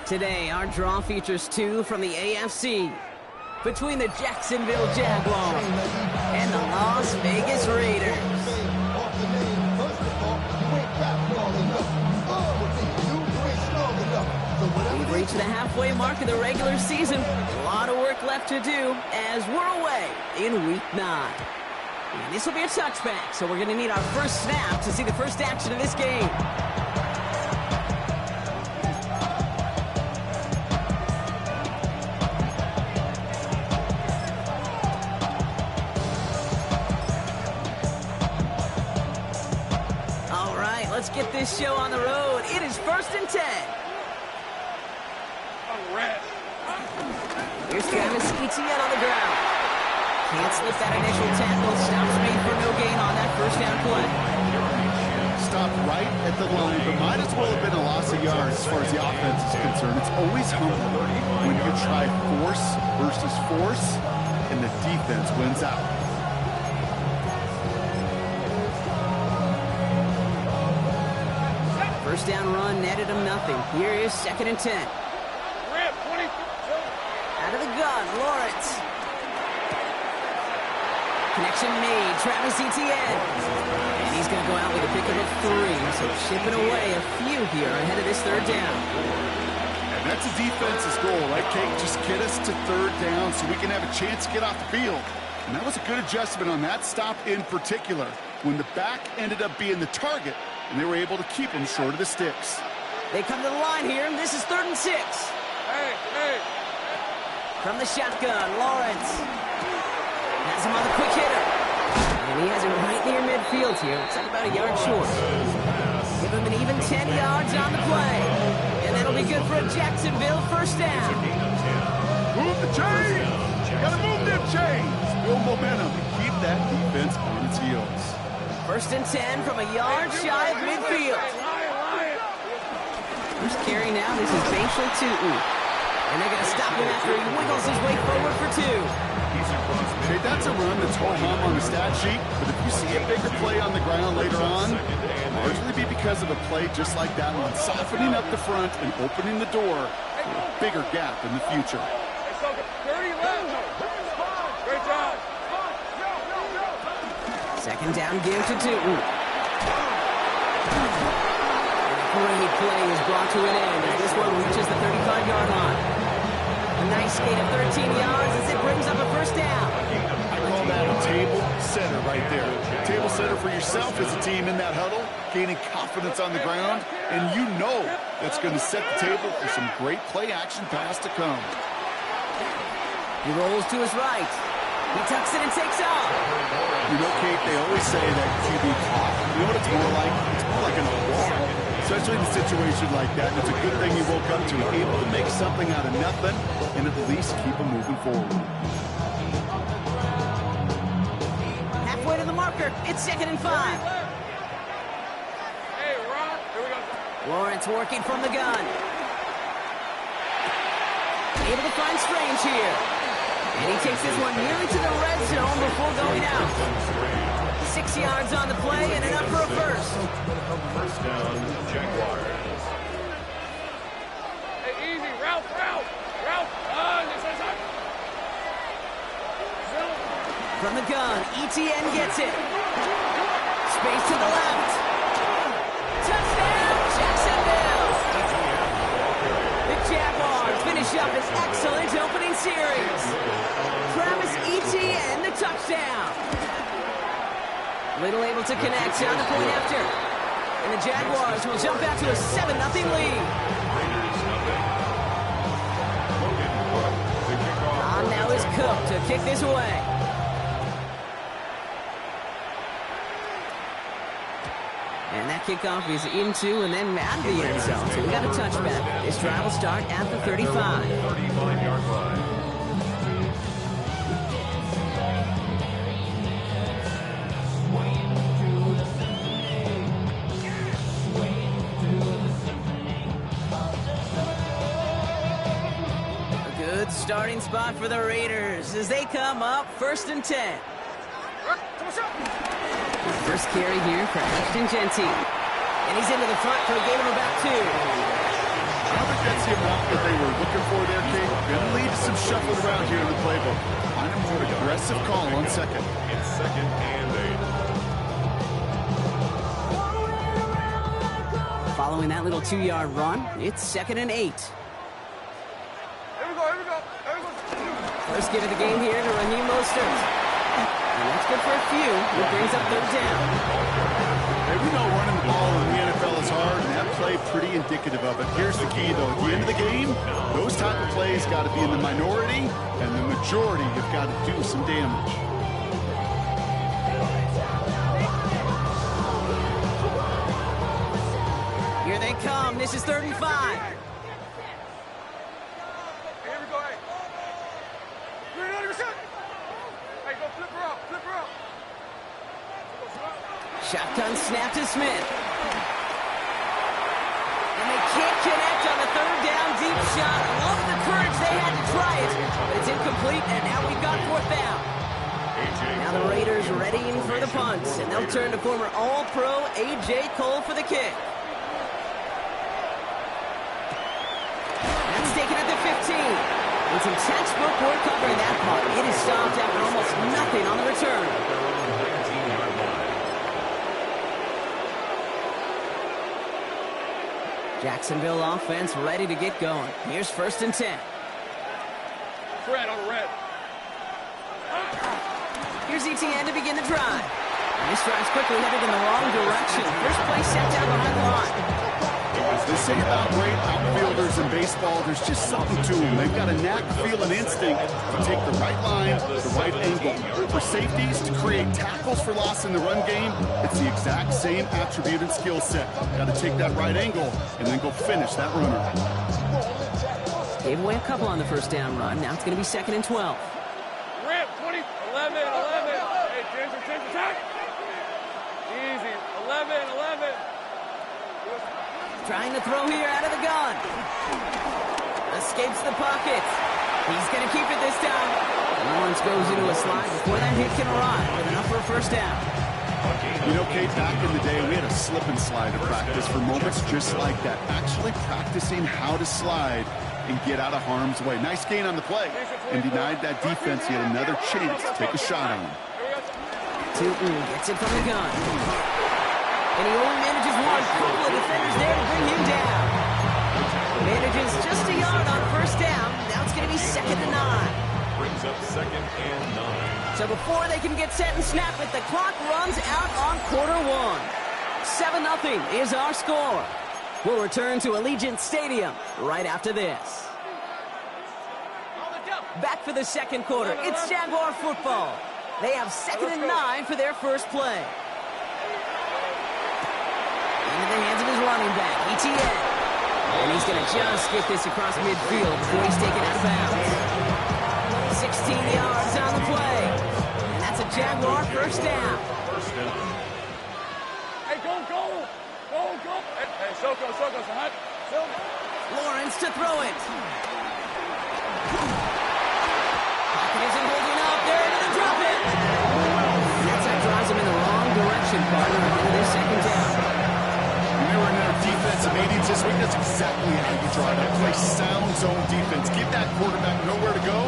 Today, our draw features two from the AFC. Between the Jacksonville Jaguars and the Las Vegas Raiders. We've reached the halfway mark of the regular season. A lot of work left to do as we're away in Week 9. And this will be a touchback, so we're going to need our first snap to see the first action of this game. All right, let's get this show on the road. It is 1st and 10. Here's Travis Etienne on the ground. Can't slip that initial tackle. Stops made for no gain on that first down play. Stopped right at the line, but might as well have been a loss of yards as far as the offense is concerned. It's always humbling when you try force versus force, and the defense wins out. First down run netted him nothing. Here is 2nd and 10. Out of the gun, Lawrence. Connection made, Travis Etienne. And he's going to go out with a pickup of 3. So chipping away a few here ahead of this 3rd down. And that's the defense's goal, right, Kate? Just get us to 3rd down so we can have a chance to get off the field. And that was a good adjustment on that stop in particular, when the back ended up being the target, and they were able to keep him short of the sticks. They come to the line here, and this is 3rd and 6. Hey. From the shotgun, Lawrence. Has him on the quick hitter. And he has it right near midfield here. It's like about a yard short. Give him an even 10 yards on the play. And that'll be good for a Jacksonville first down. Move the chains! Gotta move them chains! Build momentum and keep that defense on its heels. 1st and 10 from a yard shy of midfield. First carry now. This is Bashal Tutin. And they're going to stop him after he wiggles his way forward for 2. Okay, that's a run that's ho-hum on the stat sheet, but if you see a bigger play on the ground later on, it'll largely be because of a play just like that one, softening up the front and opening the door for a bigger gap in the future. 30 left. Great job. 2nd down give to Tutin. Great play is brought to an end as this one reaches the 35-yard line. A nice gain of 13 yards as it brings up a first down. I call that a table setter right there. Table setter for yourself as a team in that huddle, gaining confidence on the ground, and you know that's going to set the table for some great play-action pass to come. He rolls to his right. He tucks it and takes off. You know, Kate, they always say that QB talk. You know what it's more like? It's more like an walk. Especially in a situation like that, and it's a good thing you woke up to it. Able to make something out of nothing and at least keep them moving forward. Halfway to the marker. It's 2nd and 5. Hey, Ron. Here we go. Lawrence working from the gun. Able to find Strange here. And he takes this one nearly to the red zone before going out. 6 yards on the play and enough for a first. First down, Jaguars. Hey, easy. Ralph. From the gun, Etienne gets it. Space to the left. Touchdown, Jacksonville! The Jaguars finish up this excellent opening series. Travis Etienne, the touchdown. Little able to connect on the point after. And the Jaguars will jump out to a 7-0 lead. On now is Cook to kick this away. And that kickoff is into and then out of the end zone. So we got a touchback. This drive will start at the 35. 35-yard line. Starting spot for the Raiders as they come up 1st and 10. First carry here for Ashton Genty. And he's into the front for a gain of about 2. I don't think that's see enough that they were looking for there, Kate. Going to lead to some shuffling around here in the playbook. Find a more aggressive call on second. It's 2nd and 8. Following that little 2-yard run, it's 2nd and 8. Here we go, here we go, here we go. First give of the game here to Raheem Mostert. And that's good for a few. It brings up 3rd down. Hey, we know running the ball in the NFL is hard, and that play pretty indicative of it. Here's the key, though. At the end of the game, those type of plays got to be in the minority, and the majority have got to do some damage. Here they come. This is 3rd and 5. Hey, here we go, hey. 300%. Hey, go flip her up, flip her up. Shotgun snap to Smith. And they can't connect on the 3rd down deep shot. Love the courage they had to try it, but it's incomplete, and now we've got 4th down. Now the Raiders readying for the punts, and they'll turn to former All-Pro A.J. Cole for the kick. That's taken at the 15. It's some textbook work covering that part. It is stopped after almost nothing on the return. Jacksonville offense ready to get going. Here's 1st and 10. Red on the red. Here's ETN to begin the drive. This drive's quickly headed in the wrong direction. First play set down behind the line. As they say about great outfielders in baseball, there's just something to them. They've got a knack, feel, and instinct to take the right line, the right angle. For safeties, to create tackles for loss in the run game, it's the exact same attribute and skill set. Got to take that right angle and then go finish that runner. Gave away a couple on the 1st down run. Now it's going to be 2nd and 12. Rip, 20, 11, 11. Hey, Ginger, attack. Easy, 11, 11. Trying to throw here out of the gun. Escapes the pocket. He's going to keep it this time. Lawrence goes into a slide before that hit can arrive with enough for a 1st down. You know, Kate, back in the day, we had a slip and slide to practice for moments just like that. Actually practicing how to slide and get out of harm's way. Nice gain on the play and denied that defense yet another chance to take a shot on him. Tootin gets it from the gun. And he only manages one. Couple of defenders there to bring him down. Manages just a yard on 1st down. Now it's going to be 2nd and 9. Brings up 2nd and 9. So before they can get set and snap it, the clock runs out on quarter 1. 7-0 is our score. We'll return to Allegiant Stadium right after this. Back for the 2nd quarter. It's Jaguar football. They have 2nd and 9 for their first play. Into the hands of his running back, ETN. And he's going to just get this across midfield before he's taken out of bounds. 16 yards on the play. And that's a Jaguar 1st down. Hey, go, go. Go, go. Hey, Soko, hot. Lawrence to throw it. Pocket isn't holding up. They're going to drop it. That drives him in the wrong direction, partner, into their 2nd down. We were in our defensive meetings this week. That's exactly how you try to play sound zone defense. Give that quarterback nowhere to go.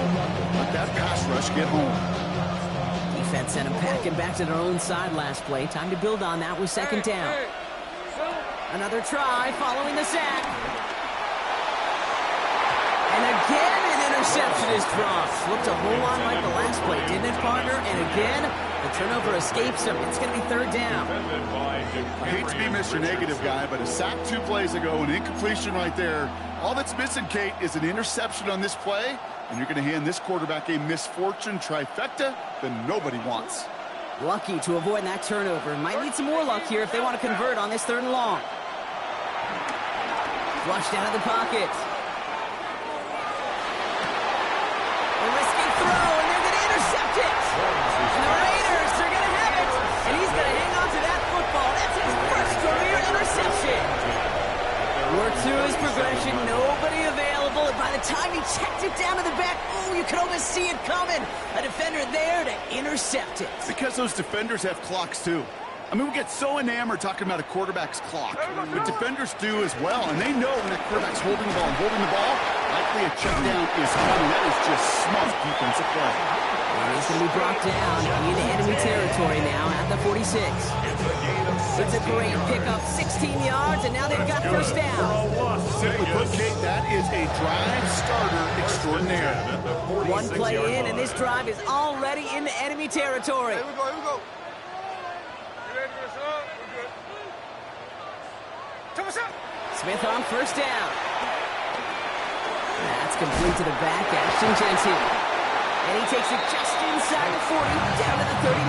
Let that pass rush get home. Defense sent him packing back to their own side last play. Time to build on that with 2nd down. Another try following the sack. And again, an interception is dropped. Looked a whole lot like the last play, didn't it, partner? And again, the turnover escapes him. It's going to be 3rd down. I hate to be Mr. Negative guy, but a sack 2 plays ago, an incompletion right there. All that's missing, Kate, is an interception on this play, and you're going to hand this quarterback a misfortune trifecta that nobody wants. Lucky to avoid that turnover. Might need some more luck here if they want to convert on this 3rd and long. Flushed out of the pocket. A risky throw, and they're going to intercept it. And the Raiders are going to have it. And he's going to hang on to that football. That's his first career interception. Worked through his progression, nobody available. And by the time he checked it down to the back, oh, you could almost see it coming. A defender there to intercept it. Because those defenders have clocks, too. I mean, we get so enamored talking about a quarterback's clock, but defenders do as well, and they know when that quarterback's holding the ball, likely a check down is coming. That is just smart defensive play. And he's going to be brought down in enemy territory now at the 46. It's a great pickup, 16 yards, and now they've got first down. Simply put, Kate, that is a drive starter extraordinaire. One play in, and this drive is already in the enemy territory. Here we go. Smith on first down. That's complete to the back, Ashton Jensen. And he takes it just inside the 40, down to the 39.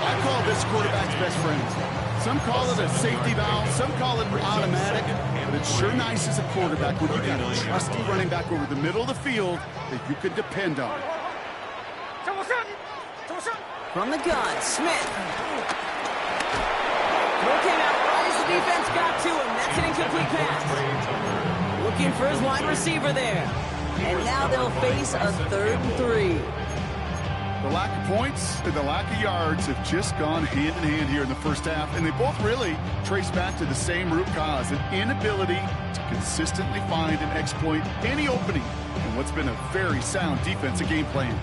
I call this quarterback's best friend. Some call it a safety valve, some call it automatic, but it's sure nice as a quarterback when you got a trusty running back over the middle of the field that you could depend on. From the gun, Smith. Throw came out right as the defense got to him. That's an incomplete pass. Looking for his wide receiver there. And now they'll face a 3rd and 3. The lack of points and the lack of yards have just gone hand in hand here in the first half, and they both really trace back to the same root cause, an inability to consistently find and exploit any opening in what's been a very sound defensive game plan.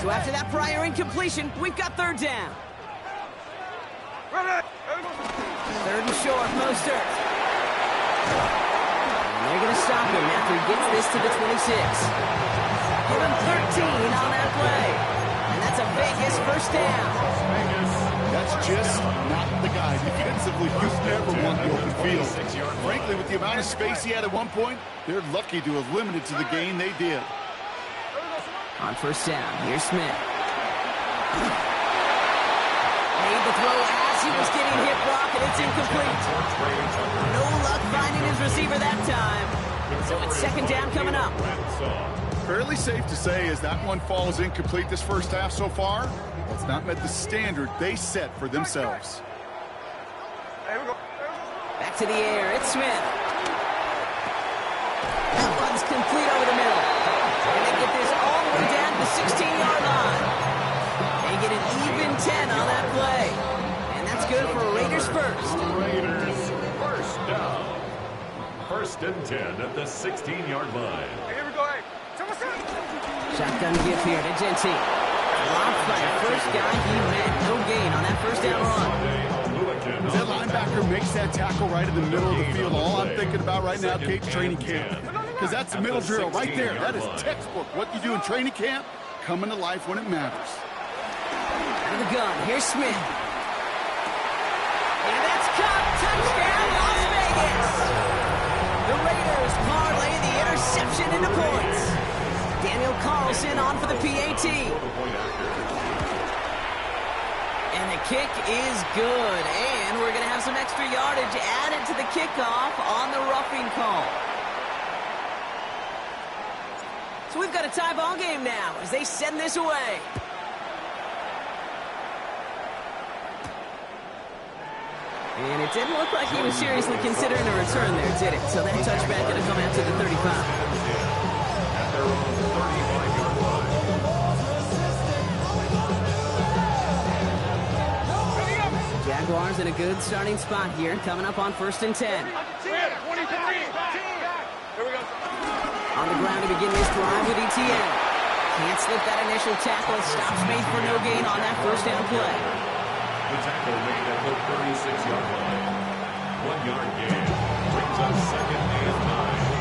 So after that prior incompletion, we've got 3rd down. 3rd and short, Mostert. And they're going to stop him after he gets this to the 26. Give him 13 on that play. And that's a Vegas first down. That's just not the guy defensively you ever want the open field. Frankly, with the amount of space he had at one point, they're lucky to have limited to the gain they did. On first down, here's Smith. Made the throw as he was getting hit, Brock, and it's incomplete. No luck finding his receiver that time. So it's 2nd down coming up. Fairly safe to say as that one falls incomplete this first half so far, it's not met the standard they set for themselves. Back to the air, it's Smith. That one's complete over the middle. And they get this all the way down to the 16-yard line. They get an even 10 on that play. And that's good for Raiders first. Raiders first down. 1st and 10 at the 16-yard line. Here we go. Shotgun give here to Jensen. Blocked by the first guy he met. No gain on that first down run. That linebacker makes that tackle right in the middle of the field. All I'm thinking about right now, Cape training camp. Because that's the middle drill right there. That is textbook. What you do in training camp, coming to life when it matters. Out of the gun, here's Smith. And that's caught. Touchdown, Las Vegas. The Raiders parlay the interception into points. Daniel Carlson on for the PAT. And the kick is good. And we're going to have some extra yardage added to the kickoff on the roughing call. So we've got a tie ball game now as they send this away. And it didn't look like he was seriously considering a return there, did it? So that touchback going to come out to the 35. Jaguars in a good starting spot here, coming up on 1st and 10. On the ground to begin this drive with ETN. Can't slip that initial tackle. Stops made for no gain on that first down play. The tackle made at the 36-yard line. 1-yard gain brings us 2nd and 9.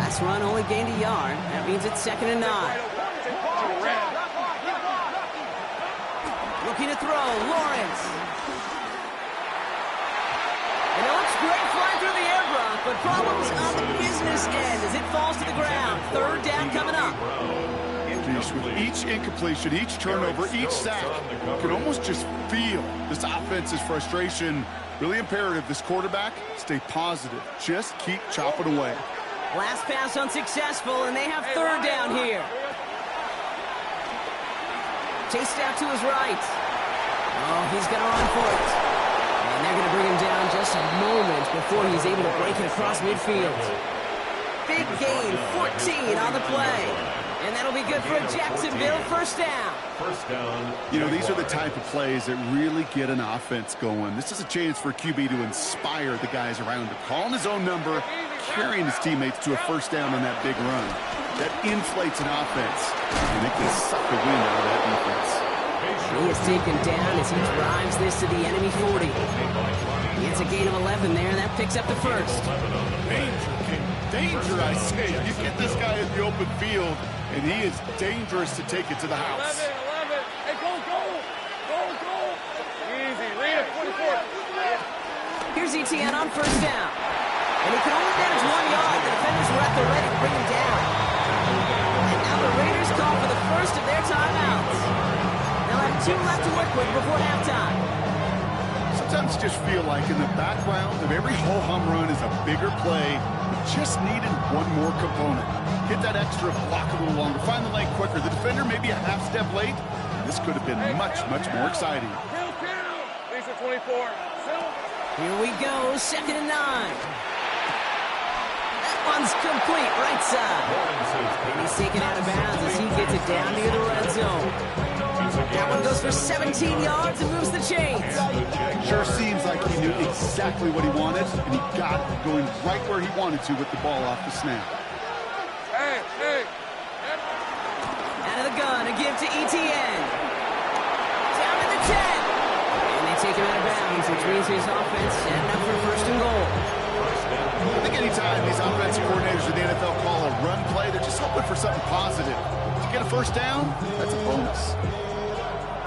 Last run only gained a yard. That means it's 2nd and 9. Looking to throw, Lawrence. And it looks great flying through the air, Brock, but problems on the business end as it falls to the ground. 3rd down coming up. With each incompletion, each turnover, each sack, you can almost just feel this offense's frustration. Really imperative this quarterback stay positive. Just keep chopping away. Last pass unsuccessful, and they have 3rd down here. Chased out to his right. Oh, he's going to run for it. And And they're going to bring him down just a moment before he's able to break it across midfield. Big gain, 14 on the play. And that'll be good for a Jacksonville first down. First down. You know, these are the type of plays that really get an offense going. This is a chance for QB to inspire the guys around him. Calling his own number, carrying his teammates to a first down on that big run. That inflates an offense, and it can suck the wind out of that defense. He is taken down as he drives this to the enemy 40. He gets a gain of 11 there. That picks up the first. Danger, King. Danger, I say. You get this guy in the open field, and he is dangerous to take it to the house. 11. Hey, go. Easy. Read it. 44. Here's Etienne on first down. And he can only manage 1 yard. The defenders were at the ready to bring him down. And now the Raiders call for the first of their timeouts. They'll have 2 left to work with before halftime. Sometimes you just feel like in the background of every ho-hum run is a bigger play. Just needed one more component. Hit that extra block a little longer. Find the lane quicker. The defender may be a half step late. This could have been much more exciting. Lisa 24. Here we go, 2nd and 9. That one's complete, right side. And he's taken out of bounds as he gets it down near the red zone. That one goes for 17 yards and moves the chains. Sure seems like he knew exactly what he wanted, and he got it going right where he wanted to with the ball off the snap. Hey. Out of the gun, a give to Etienne. Down to the 10. And they take him out of bounds, which means his offense setting up for first and goal. I think anytime these offensive coordinators in the NFL call a run play, they're just hoping for something positive. To get a first down, that's a bonus.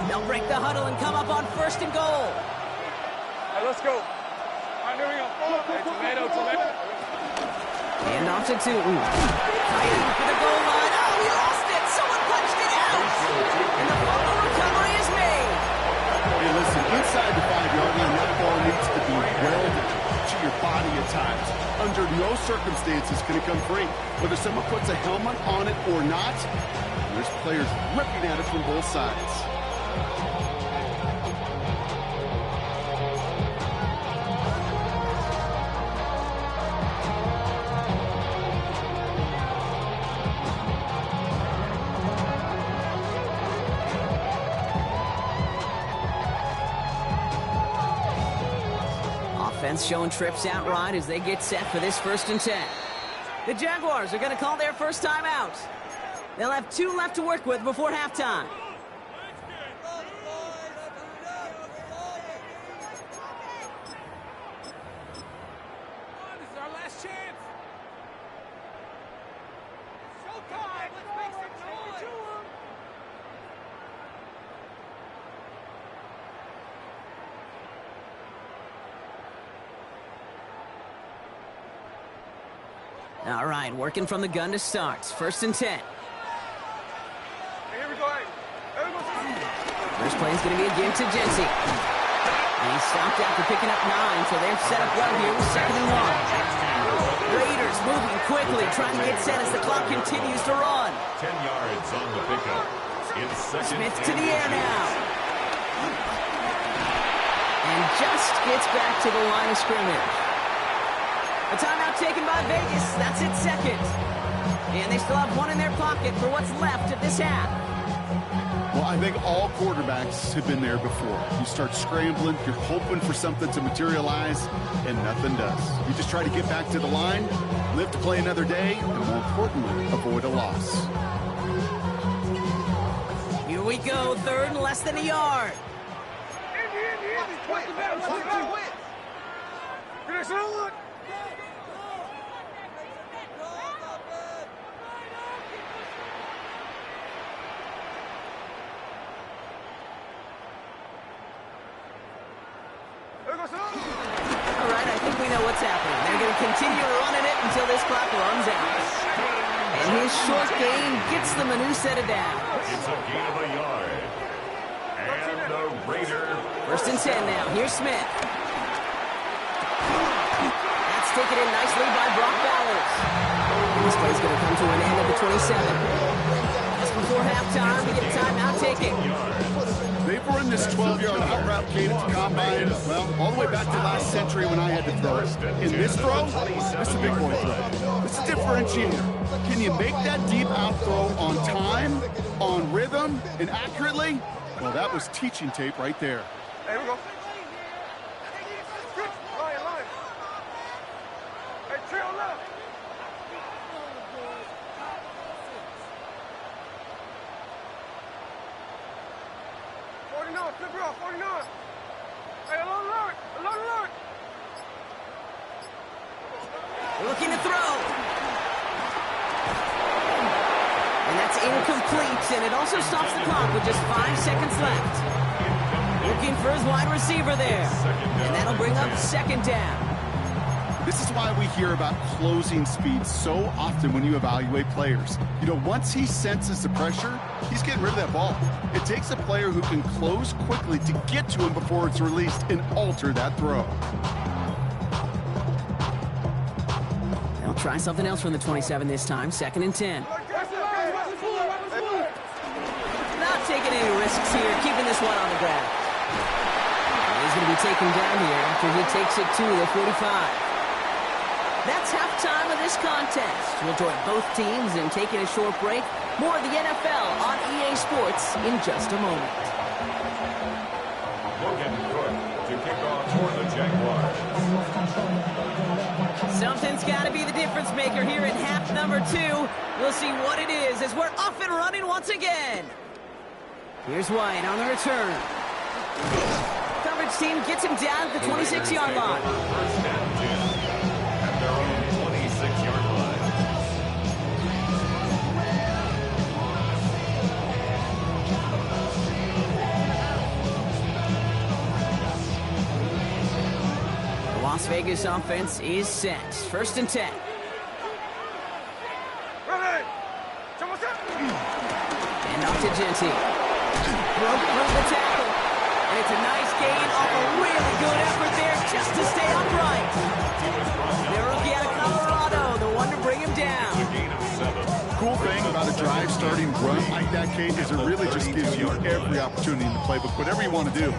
They'll break the huddle and come up on first and goal. Hey, let's go. All right, here we go. Hey, tomato. And off to Tootin. Fighting for the goal line. Oh, he lost it. Someone punched it out. And the fumble recovery is made. Hey, listen, inside the 5-yard line, that ball needs to be welded to your body at times. Under no circumstances can it come free. Whether someone puts a helmet on it or not, there's players ripping at it from both sides. Offense showing trips out right as they get set for this 1st and 10. The Jaguars are going to call their first time out. They'll have 2 left to work with before halftime. This is our last chance. Showtime. Let's make some noise. All right, working from the gun to start. 1st and 10. Here we go. First play is going to be a give to Jency. And he's stopped after picking up 9, so they're set up well here with 2nd and 1. Raiders moving quickly, trying to get set as the clock continues to run. 10 yards on the pickup. It's second. Smith to the air now. And just gets back to the line of scrimmage. A timeout taken by Vegas. That's its 2nd. And they still have 1 in their pocket for what's left of this half. Well, I think all quarterbacks have been there before. You start scrambling, you're hoping for something to materialize, and nothing does. You just try to get back to the line, live to play another day, and more importantly, avoid a loss. Here we go, 3rd and less than a yard. All right, I think we know what's happening. They're going to continue running it until this clock runs out. And his short gain gets them a new set of downs. It's a gain of a yard. And the Raider. 1st and 10 now. Here's Smith. That's taken in nicely by Brock Bowers. And this play's going to come to an end at the 27. Just before halftime, we get a timeout taken. They If we're in this 12-yard out route cadence combine, well, all the way back to last century when I had to throw it. In this throw, this is a big boy throw. This is a differentiator. Can you make that deep out throw on time, on rhythm, and accurately? Well, that was teaching tape right there. Hey, here we go. Good. Line. Hey, trail left. 49, flip it off, 49. Hey, alone alert. Looking to throw. And that's incomplete, and it also stops the clock with just 5 seconds left. Looking for his wide receiver there. And that'll bring up second down. This is why we hear about closing speed so often when you evaluate players. You know, once he senses the pressure, he's getting rid of that ball. It takes a player who can close quickly to get to him before it's released and alter that throw. They'll try something else from the 27 this time, 2nd and 10. Not taking any risks here, keeping this one on the ground. He's going to be taken down here after he takes it to the 45. That's halftime of this contest. We'll join both teams in taking a short break. More of the NFL on EA Sports in just a moment. Looking good to kick off for the Jaguars. Something's got to be the difference maker here in half number 2. We'll see what it is as we're off and running once again. Here's White on the return. Coverage team gets him down at the 26-yard line. First and 10 at their own 26-yard line. The Las Vegas offense is set. 1st and 10. Ready. And off to Genty. Broke through the tackle. And it's a nice gain off a really good effort there just to stay upright. The rookie out of Colorado, the one to bring him down. Cool thing about a drive starting run like that, Kate, is it really just gives you every opportunity in the playbook, whatever you want to do.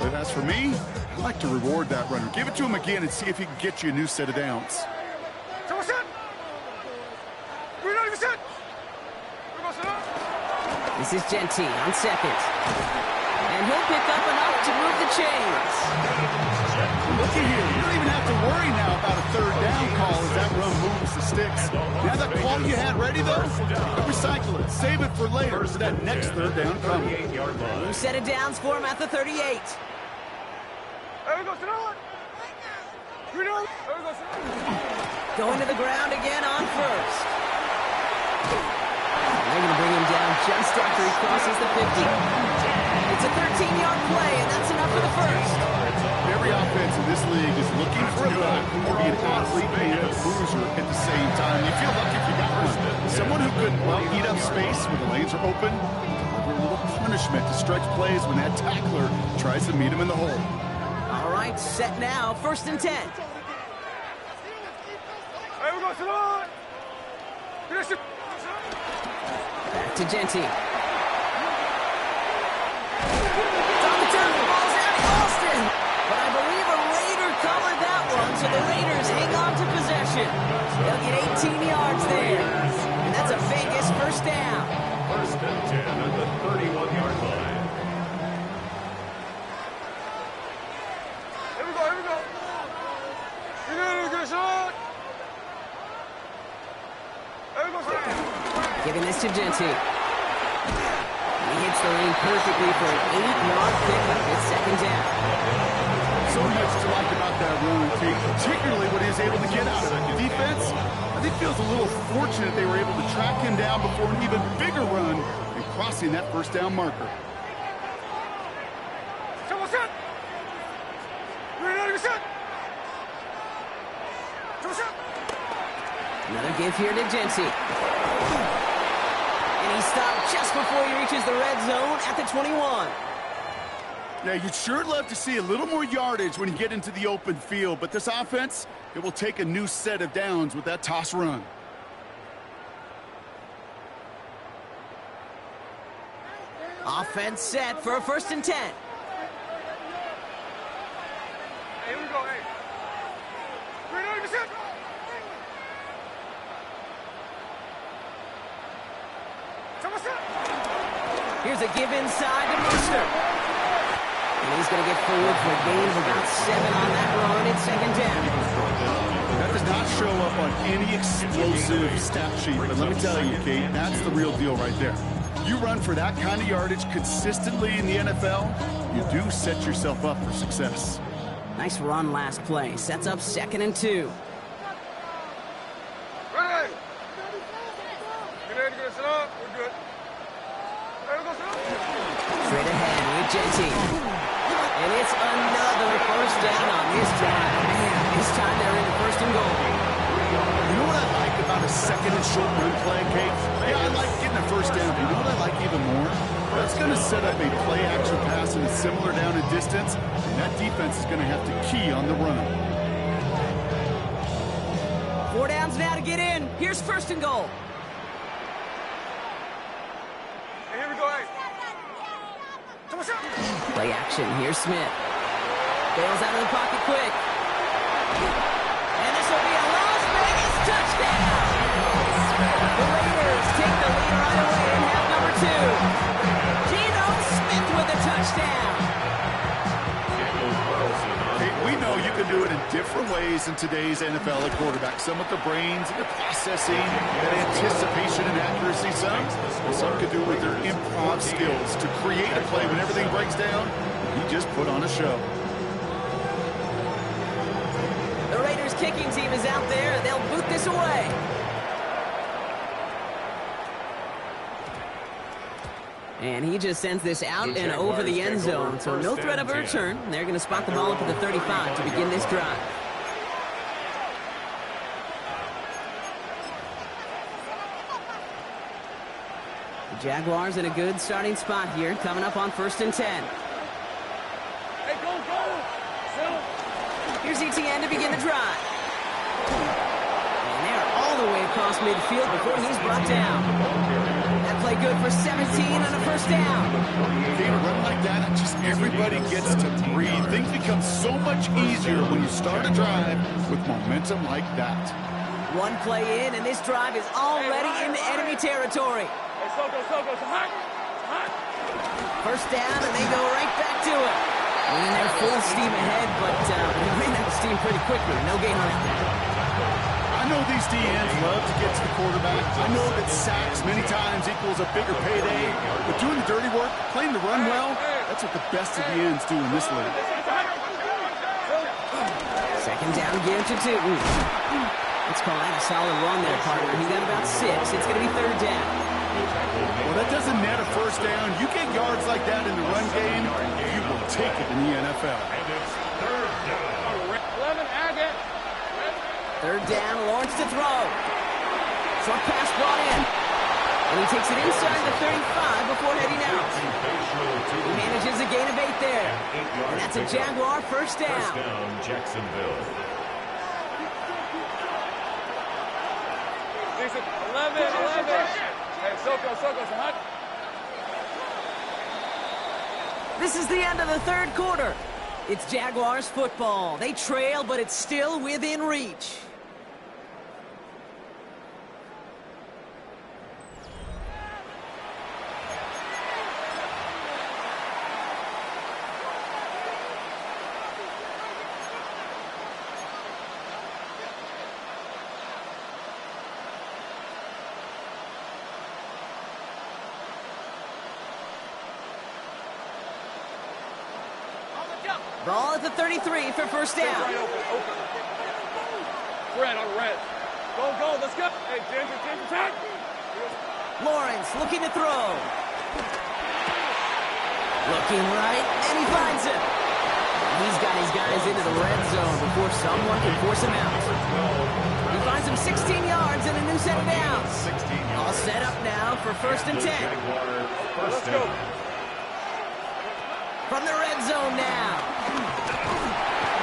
But as for me, I like to reward that runner. Give it to him again and see if he can get you a new set of downs. This is Genty on 2nd. And he'll pick up enough to move the chains. Look at here. You don't even have to worry now about a 3rd down call as that run moves the sticks. You have that call you had ready, though? Recycle it. Save it for later for that next 3rd down coming. New set of downs for him at the 38. There we go, Going to the ground again on 1st. They're going to bring him down just after he crosses the 50. It's a 13-yard play, and that's enough for the 1st. Every offense in this league is looking for a back who can be an athlete and a bruiser at the same time. You feel lucky if you got one. Someone who could, well, eat up space when the lanes are open, deliver a little punishment to stretch plays when that tackler tries to meet him in the hole. All right, set now, 1st and 10. Hey, we go, Salon. Back to Genty. It's on the turn, the ball's out to Austin. But I believe a Raider covered that one, so the Raiders hang on to possession. They'll get 18 yards there. And that's a Vegas 1st down. 1st and 10 at the 31-yard line. Here we go. You know, good shot. Here we go, Giving this to Genty. He hits the lane perfectly for an 8-yard pickup. It's 2nd down. So much to like about that run, Kate, particularly what he was able to get out of it. The defense, I think, feels a little fortunate they were able to track him down before an even bigger run and crossing that 1st down marker. Another give here to Genty. And he stopped just before he reaches the red zone at the 21. Yeah, you'd sure love to see a little more yardage when you get into the open field, but this offense, it will take a new set of downs with that toss run. Offense set for a 1st and 10. Hey, here we go, hey. Here's a give inside to Mustard. And he's going to get forward for a gain of about 7 on that run at 2nd down. That does not show up on any explosive stat sheet, but let me tell you, Kate, that's the real deal right there. You run for that kind of yardage consistently in the NFL, you do set yourself up for success. Nice run last play. Sets up 2nd and 2. Ready! Get ready to get set up. We're good. Ready to go set up? Straight ahead with JT. And it's another 1st down on this drive. Man, this time they're in the 1st and goal. You know what I like about a 2nd and short run play, Kate? Yeah, I like getting a 1st down. But you know what I like even more? That's going to set up a play-action pass in a similar down and distance, and that defense is going to have to key on the run. 4 downs now to get in. Here's 1st and goal. Hey, here we go, hey. Play action. Here's Smith. Bails out of the pocket quick. And this will be a Las Vegas touchdown. The Raiders take the lead right away in half number 2. Geno Smith with a touchdown. Kate, we know you can do it in different ways in today's NFL at quarterback. Some with the brains and the processing, that anticipation and accuracy. Some could do it with their improv skills to create a play when everything breaks down. He just put on a show. The Raiders kicking team is out there. They'll boot this away. And he just sends this out and over the end zone. So no threat of a return. They're going to spot the ball up at the 35 to begin this drive. The Jaguars in a good starting spot here, coming up on 1st and 10. Hey, go, go. Settle. Here's ETN to begin the drive. And they're all the way across midfield before he's brought down. That play good for 17 on a 1st down. They run like that, and just everybody gets to breathe. Things become so much easier when you start a drive with momentum like that. One play in, and this drive is already in enemy territory. Hey, Soko, it's hot. It's hot. 1st down, and they go right back to it. And they're full steam ahead, but they ran out of steam pretty quickly. No gain on that. I know these DNs love to get to the quarterback. I know that sacks many times equals a bigger payday, but doing the dirty work, playing the run well, that's what the best of the ends do in this league. 2nd down, give to Tootin. Let's call that a solid run there, partner. He got about 6. It's going to be 3rd down. Well, that doesn't net a 1st down. You get yards like that in the run game, you will take it in the NFL. And it's 3rd down. 11, Agate. 3rd down, Lawrence to throw. Short pass brought in. And he takes it inside the 35 before heading out. He manages a gain of 8 there. And that's a Jaguar 1st down. 1st down, Jacksonville. 11. Hey, Soko, it's hot. This is the end of the 3rd quarter. It's Jaguars football. They trail, but it's still within reach. Ball at the 33 for 1st down. Right open. Red on red. Go, let's go. Hey, Ginger, tag. Lawrence looking to throw. Looking right, and he finds him. He's got his guys into the red zone before someone can force him out. He finds him 16 yards and a new set of downs. All set up now for 1st and 10. Let's go. From the red zone now.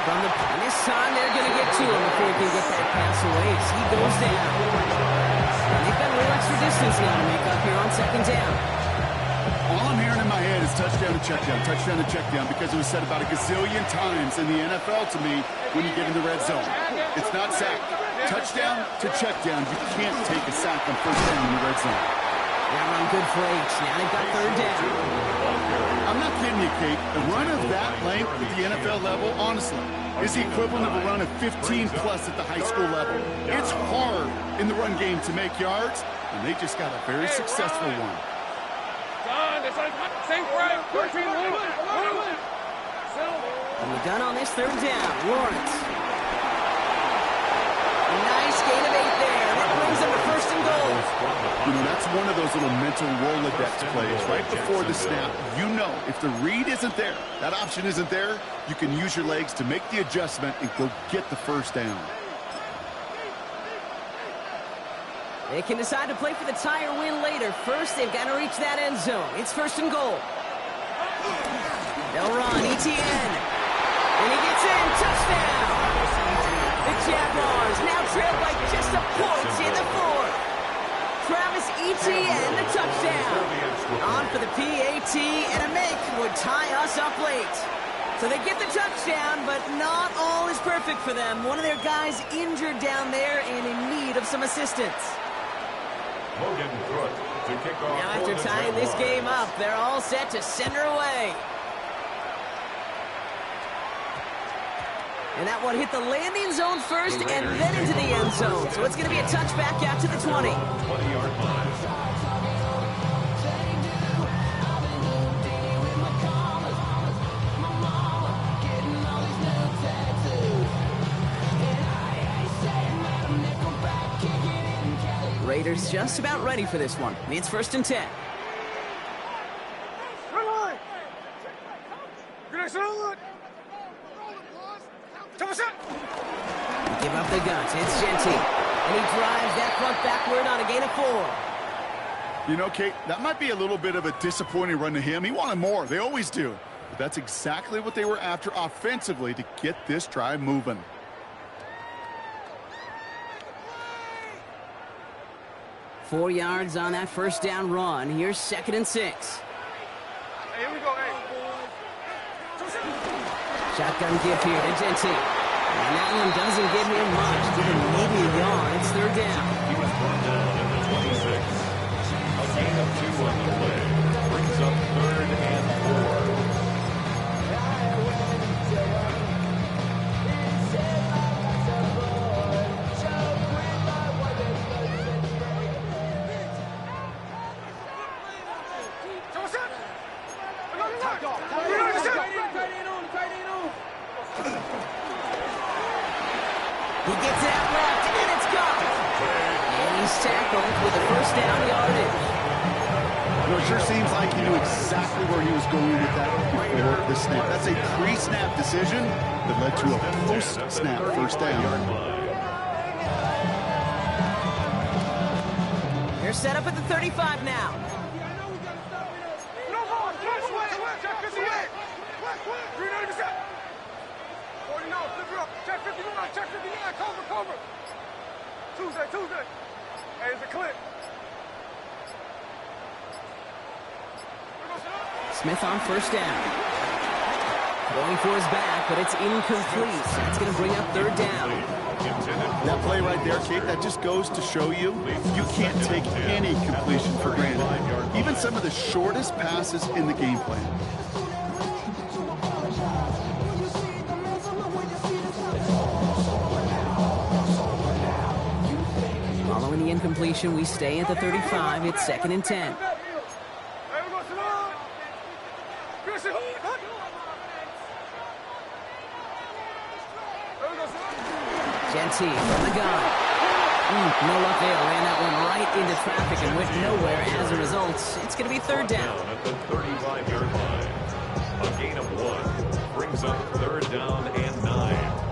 And this time they're going to get to him before he can get that pass away as he goes down. And they've got a little extra distance now to make up here on 2nd down. All I'm hearing in my head is touchdown to check down, because it was said about a gazillion times in the NFL to me when you get in the red zone. It's not sack. Touchdown to check down. You can't take a sack on first down in the red zone. That run good for 8. Now they've got third down. I'm not kidding you, Kate. A run of that length at the NFL level, honestly, is the equivalent of a run of 15-plus at the high school level. It's hard in the run game to make yards, and they just got a very successful one. And we're done on this third down. Lawrence. A nice gain of 8 there. That brings them to first and goal. You know, that's one of those little mental Rolodex plays. Right before the snap, you know if the read isn't there, that option isn't there, you can use your legs to make the adjustment and go get the first down. They can decide to play for the tie or win later. First, they've got to reach that end zone. It's first and goal. They'll run. Etienne. And he gets in. Touchdown. The Jaguars now trail by just a point in the fourth. Travis Etienne, the touchdown. On for the PAT, and a make would tie us up late. So they get the touchdown, but not all is perfect for them. One of their guys injured down there and in need of some assistance. Now after tying this game up, they're all set to send her away. And that one hit the landing zone first and then into the end zone. So it's going to be a touchback out to the 20. 20-yard line. Raiders just about ready for this one. It's first and 10. Give up the guns. It's Genty. And he drives that front backward on a gain of 4. You know, Kate, that might be a little bit of a disappointing run to him. He wanted more. They always do. But that's exactly what they were after offensively to get this drive moving. Four yards on that first down run. Here's second and 6. Hey, here we go, hey. Shotgun give here to Genty. And that one doesn't give him much. Give him maybe a yard. It's third down. He was brought down at the 26. A gain of 2 on the play. Brings up third and 4. He gets it out left, and it's gone. And he's tackled with a first down yardage. You know, it sure seems like he knew exactly where he was going with that before the snap. That's a pre-snap decision that led to a post-snap first down. They're set up at the 35 now. Check 59, check 59, cover. Tuesday. Hey, it's a clip. Smith on first down. Going for his back, but it's incomplete. That's going to bring up third down. That play right there, Kate, that just goes to show you can't take any completion for granted. Even some of the shortest passes in the game plan. Following the incompletion, we stay at the 35. It's second and 10. Genty from the gun. No luck there. Ran that one right into traffic and went nowhere. As a result, it's going to be third down. At the 35-yard line. A gain of 1 brings up third down and 9.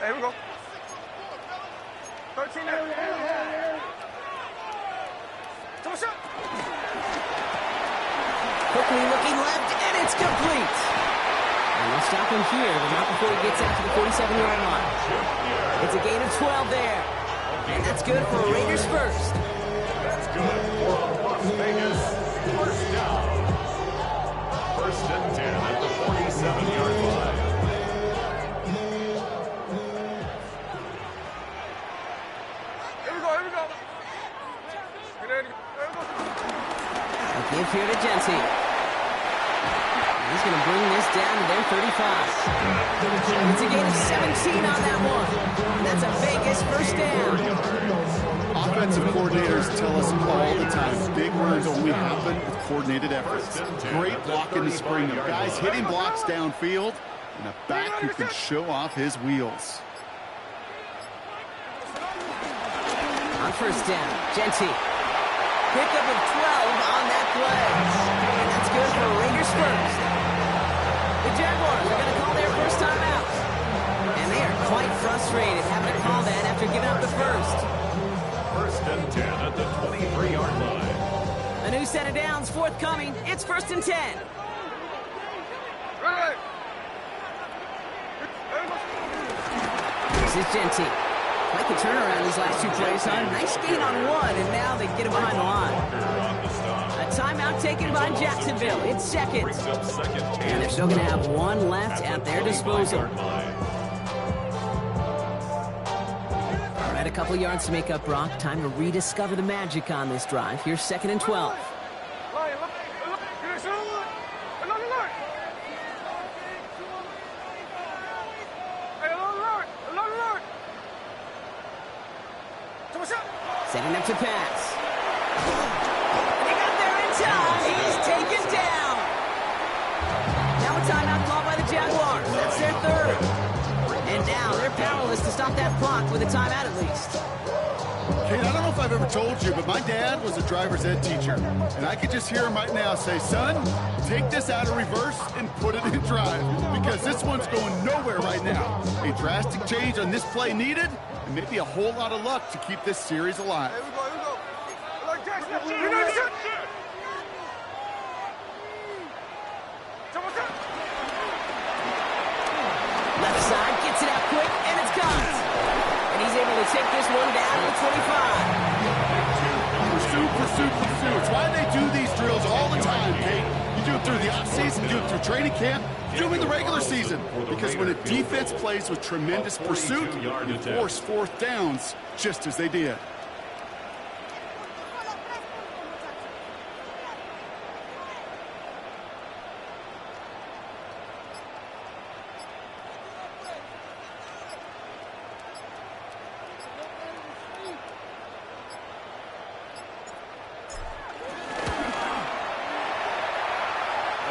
Here we go. 13 there. Shot. Quickly looking left, and it's complete. And they'll stop him here, but not before he gets out to the 47-yard line. It's a gain of 12 there. And that's good for a Raiders first. That's good for a Las Vegas first down. First and 10 at the 47-yard line. Here we go. A give here to Genty. He's going to bring this down to their 35. It's a gain of 17 on that one. And that's a Vegas first down. Offensive coordinators tell us all the time, big runs only happen with coordinated efforts. Great block in the spring of guys hitting blocks downfield and a back who can show off his wheels. On first down, Genty. Pickup of 12 on that play. And that's good for Raiders first. The Jaguars are going to call their first time out. And they are quite frustrated having to call that after giving up the first. First and 10 at the 23-yard line. A new set of downs forthcoming. It's first and 10. This is Genty. Like the turnaround these last two plays, huh? Nice gain on one, and now they get him behind the line. A timeout taken by Jacksonville. It's second. And they're still going to have one left at their disposal. All right, a couple yards to make up, Brock. Time to rediscover the magic on this drive. Here's second and 12. Setting up to pass. They got there in time. He's taken down. Now a timeout called by the Jaguars. That's their third. And now they're powerless to stop that clock with a timeout at least. Kate, I don't know if I've ever told you, but my dad was a driver's ed teacher. And I could just hear him right now say, son, take this out of reverse and put it in drive. Because this one's going nowhere right now. A drastic change on this play needed. And maybe a whole lot of luck to keep this series alive. Here we go. Left side gets it out quick, and it's caught. And he's able to take this one down to the 25. Pursue. It's why they do these drills all the time, Kate. You do it through the offseason, you do it through training camp, you do it in the regular season. Because when a defense plays with tremendous pursuit, you force fourth downs just as they did.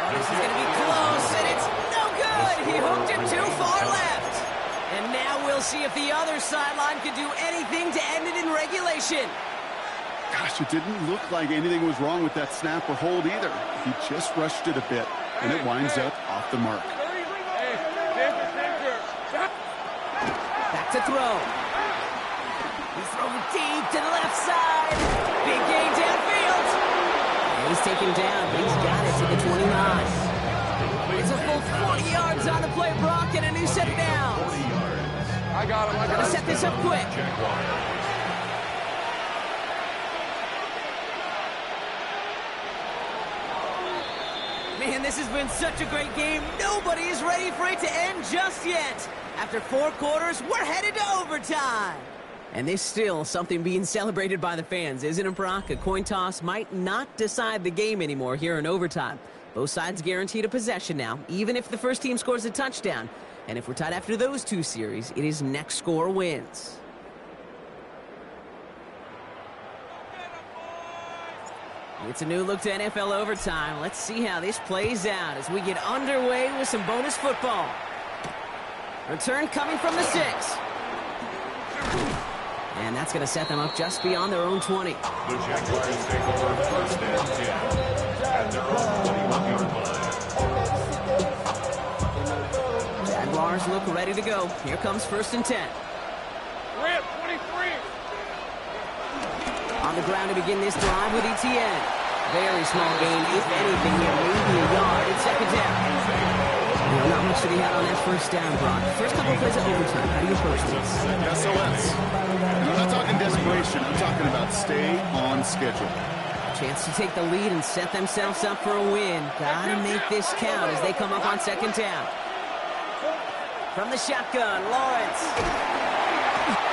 This is going to be close, and it's no good. He hooked it too far left. And now we'll see if the other sideline can do anything to end it in regulation. Gosh, it didn't look like anything was wrong with that snap or hold either. He just rushed it a bit, and it winds up off the mark. Back to throw. He's throwing deep to the left side. Big gain downfield. And he's taken down. He's got it to the 29. It's a full 40 yards on the play, Brock, and a new set of downs. I got him. Gonna set this up quick. Man, this has been such a great game. Nobody is ready for it to end just yet. After 4 quarters, we're headed to overtime. And there's still something being celebrated by the fans, isn't it, Brock? A coin toss might not decide the game anymore here in overtime. Both sides guaranteed a possession now, even if the first team scores a touchdown. And if we're tied after those 2 series, it is next score wins. It's a new look to NFL overtime. Let's see how this plays out as we get underway with some bonus football. Return coming from the 6. And that's going to set them up just beyond their own 20. The Jaguars take over first and 10 at their own 21-yard line. Jaguars look ready to go. Here comes first and 10. Rip, 23. On the ground to begin this drive with ETN. Very small gain, if anything, here. approach that he had on that first down, Brock? First couple of plays of overtime. How do you approach this? SOS. And I'm not talking desperation. I'm talking about stay on schedule. Chance to take the lead and set themselves up for a win. Gotta make this count as they come up on second down. From the shotgun, Lawrence.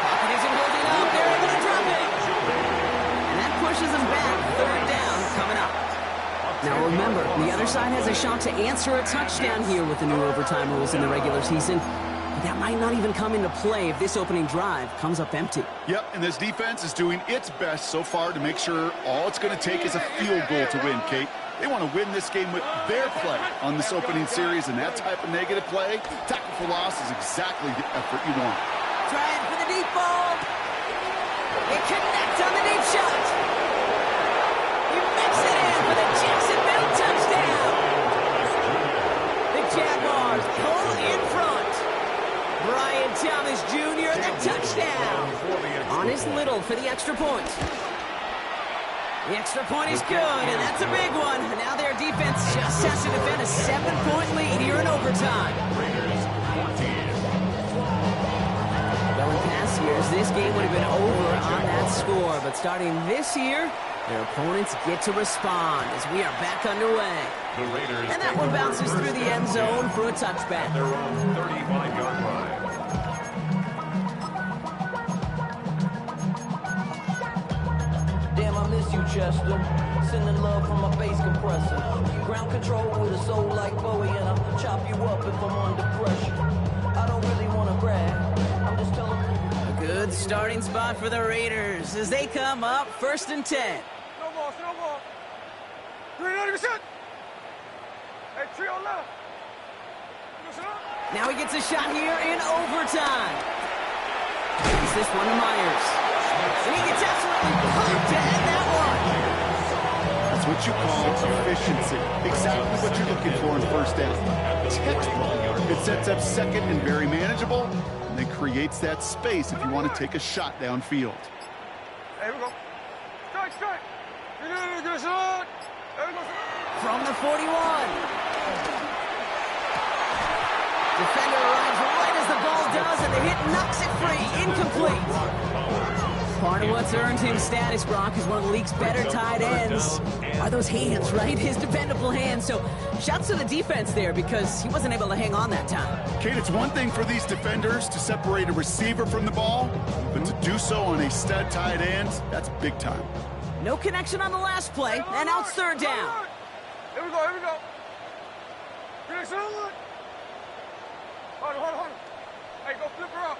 Pocket isn't holding up. They're able to drop it. And that pushes them back. Third down coming up. Now remember, the other side has a shot to answer a touchdown here with the new overtime rules in the regular season. But that might not even come into play if this opening drive comes up empty. Yep, and this defense is doing its best so far to make sure all it's going to take is a field goal to win, Kate. They want to win this game with their play on this opening series, and that type of negative play, tackle for loss, is exactly the effort you want. Trying for the deep ball. It connects on the deep shot. He makes it in for the Jacksonville touchdown. The Jaguars pull in front. Brian Thomas Jr. the touchdown. On his little for the extra point. The extra point is good, and that's a big one. And now their defense just has to defend a 7-point lead here in overtime. Well, in past years, this game would have been over on that score. But starting this year, their opponents get to respond as we are back underway. And that one bounces through the end zone for a touchback. Their own 35-yard line. Damn, I miss you, Chester. Sending love from my bass compressor. Ground control with a soul like Bowie, and I'll chop you up if I'm under pressure. I don't really want to brag. I'm just telling you. A good starting spot for the Raiders as they come up 1st and 10. No ball, no ball. 390%. Hey, trio left. Now he gets a shot here in overtime. Gives this one to Myers. And he gets absolutely pumped to end that one. That's what you call efficiency. Exactly what you're looking for in first down. Textbook. It sets up second and very manageable, and then creates that space if you want to take a shot downfield. There we go. Strike, strike. Good shot. There we go. From the 41. Defender arrives right as the ball does, and the hit knocks it free. Incomplete. Part of what's earned him status, Brock, is one of the league's better tight ends. Are those hands, right? His dependable hands. So shouts to the defense there because he wasn't able to hang on that time. Kate, it's one thing for these defenders to separate a receiver from the ball, but to do so on a stud tight end, that's big time. No connection on the last play, and now it's third down. Here we go, here we go. Connection on one. Hold on. Hey, go flip her up.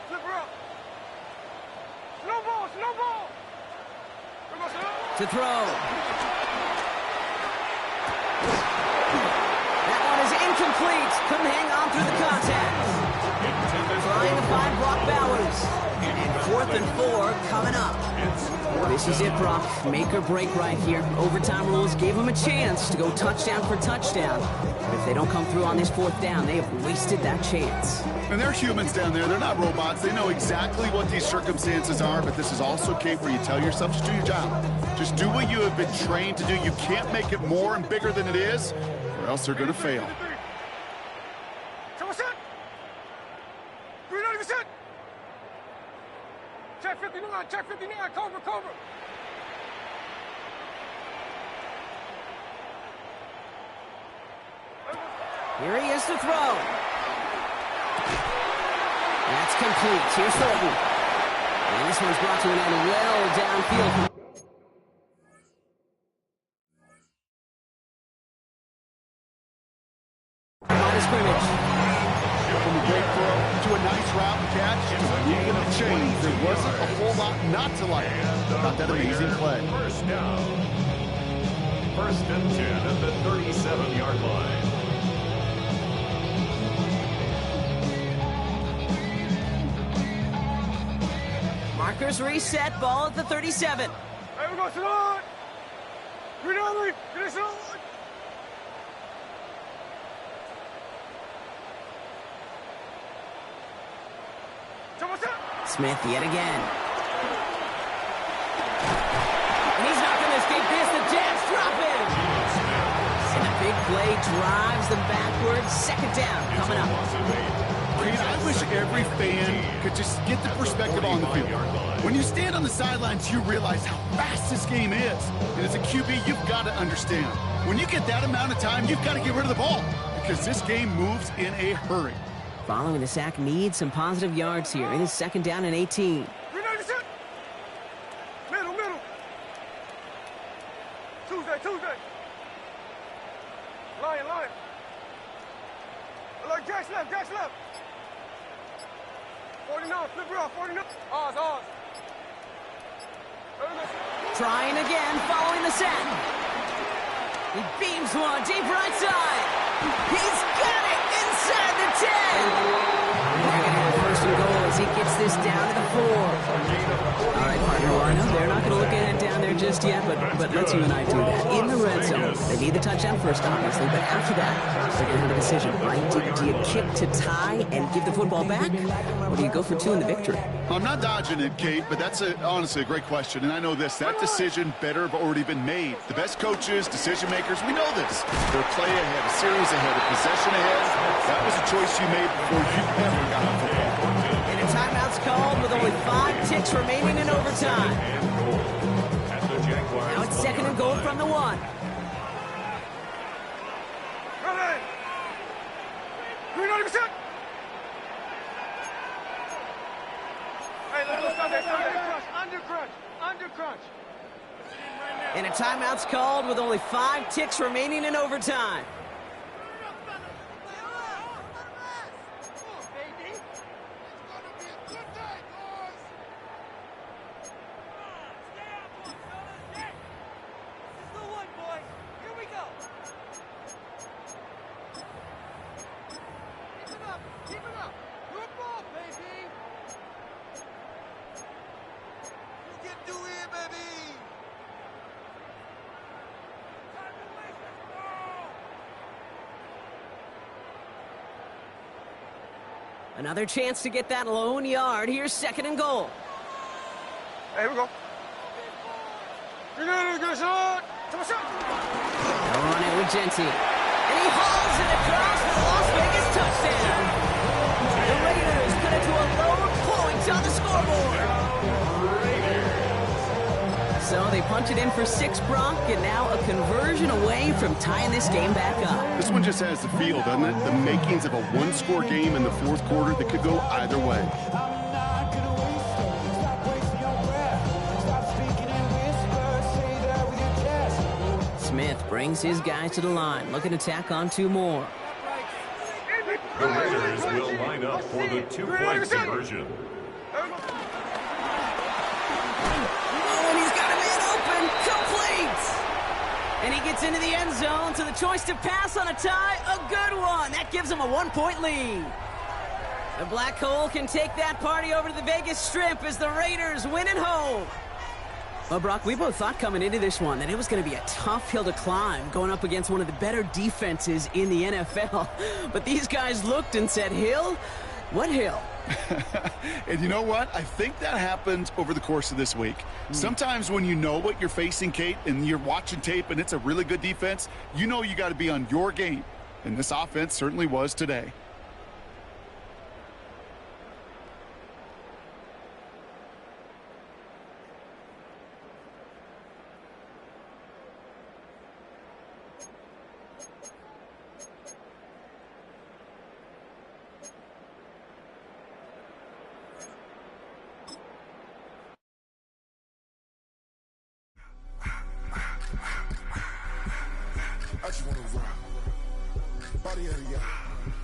Slow ball. To throw. That one is incomplete. Couldn't hang on through the contact. Trying to find Brock Bowers. And 4th and 4 coming up. This is it, Brock. Make or break right here. Overtime rules gave them a chance to go touchdown for touchdown. But if they don't come through on this 4th down, they have wasted that chance. And they're humans down there. They're not robots. They know exactly what these circumstances are, but this is also, Kate, where you tell yourself just do your job. Just do what you have been trained to do. You can't make it more and bigger than it is, or else they're going to fail. Check 59, cover. Here he is to throw. That's complete. Here's Thornton. And this one's brought to an end well downfield. Line of scrimmage. From a great throw to a nice route and catch, just moving the chains. There wasn't a whole lot not to like about that amazing play. First down. 1st and 10 at the 37-yard line. Markers reset. Ball at the 37. There we go, Salon. Rinaldi, finish on. Smith yet again. And he's not going to escape this. The Jags drop him. And a big play drives them backwards. Second down coming up. I wish every fan could just get the perspective on the field. When you stand on the sidelines, you realize how fast this game is. And as a QB, you've got to understand. When you get that amount of time, you've got to get rid of the ball because this game moves in a hurry. Following the sack needs some positive yards here. It is second down and 18. Middle. Tuesday. Lion. Alert, Jags left. 49, flip her off, 49. Ours. Trying again, following the sack. He beams one, deep right side. He's got it inside the 10. First and goal as he gets this down to the 4. All right, partner, well, I know they're not going to look at it down there just yet, but let's you and I do that. In the red zone, they need the touchdown first, obviously, but after that, they're going to have a decision, right? Do you kick to tie and give the football back, or do you go for 2 in the victory? I'm not dodging it, Kate, but that's honestly a great question, and I know this. That decision better have already been made. The best coaches, decision makers, we know this. They're a play ahead, a series ahead, a possession ahead. That was a choice you made before you ever got the football. And a timeout's called with only 5 ticks remaining in overtime. Now it's second and goal from the 1. Ready. 390%. Hey, let's stop there. Under crunch. And a timeout's called with only 5 ticks remaining in overtime. Another chance to get that lone yard. Here's second and goal. Hey, here we go. You're gonna get a shot. Come on, shot. They'll run it with Genty. And he hauls it across for the Las Vegas touchdown. The Raiders put it to a lone point on the scoreboard. So they punch it in for 6, Brock, and now a conversion away from tying this game back up. This one just has the feel, doesn't it? The makings of a one-score game in the fourth quarter that could go either way. Smith brings his guys to the line, looking to tack on 2 more. The Raiders will line up for the 2-point conversion. And he gets into the end zone, so the choice to pass on a tie, a good one. That gives him a 1-point lead. The Black Hole can take that party over to the Vegas Strip as the Raiders win at home. Well, Brock, we both thought coming into this one that it was going to be a tough hill to climb going up against one of the better defenses in the NFL. But these guys looked and said, Hill? What hill? And you know what? I think that happened over the course of this week. Sometimes when you know what you're facing, Kate, and you're watching tape and it's a really good defense, you know you got to be on your game. And this offense certainly was today. I just wanna rock. Body of the